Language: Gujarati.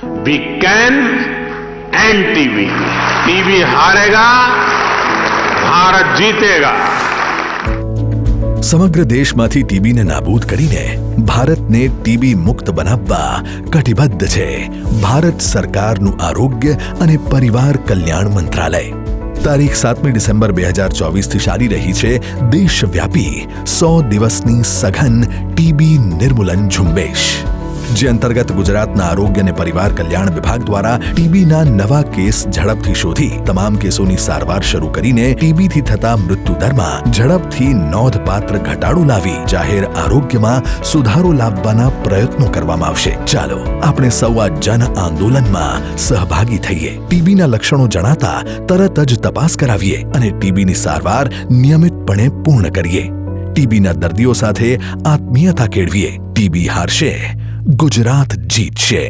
We can end TB. TB हारेगा, भारत जीतेगा। સમગ્ર દેશમાંથી ટીબીને નાબૂદ કરીને ભારતને ટીબી મુક્ત બનાવવા કટિબદ્ધ છે ભારત સરકારનું આરોગ્ય અને પરિવાર કલ્યાણ મંત્રાલય। તારીખ 7મી ડિસેમ્બર 2024થી ચાલી રહી છે દેશવ્યાપી 100 દિવસની સઘન ટીબી નિર્મૂલન ઝુંબેશ, જે અંતર્ગત ગુજરાતના આરોગ્ય અને પરિવાર કલ્યાણ વિભાગ દ્વારા ટીબીના નવા કેસ ઝડપથી શોધી તમામ કેસોની સારવાર શરૂ કરીને ટીબીથી થતા મૃત્યુદરમાં ઝડપથી નોંધપાત્ર ઘટાડો લાવી જાહેર આરોગ્યમાં સુધારો લાવવાના પ્રયત્નો કરવામાં આવશે। ચાલો આપણે સૌ આ જન આંદોલનમાં સહભાગી થઈએ, ટીબીના લક્ષણો જણાતા તરત જ તપાસ કરાવીએ અને ટીબીની સારવાર નિયમિતપણે પૂર્ણ કરીએ। ટીબીના દર્દીઓ સાથે આત્મીયતા કેળવીએ। ટીબી હારશે, ગુજરાત જીતશે।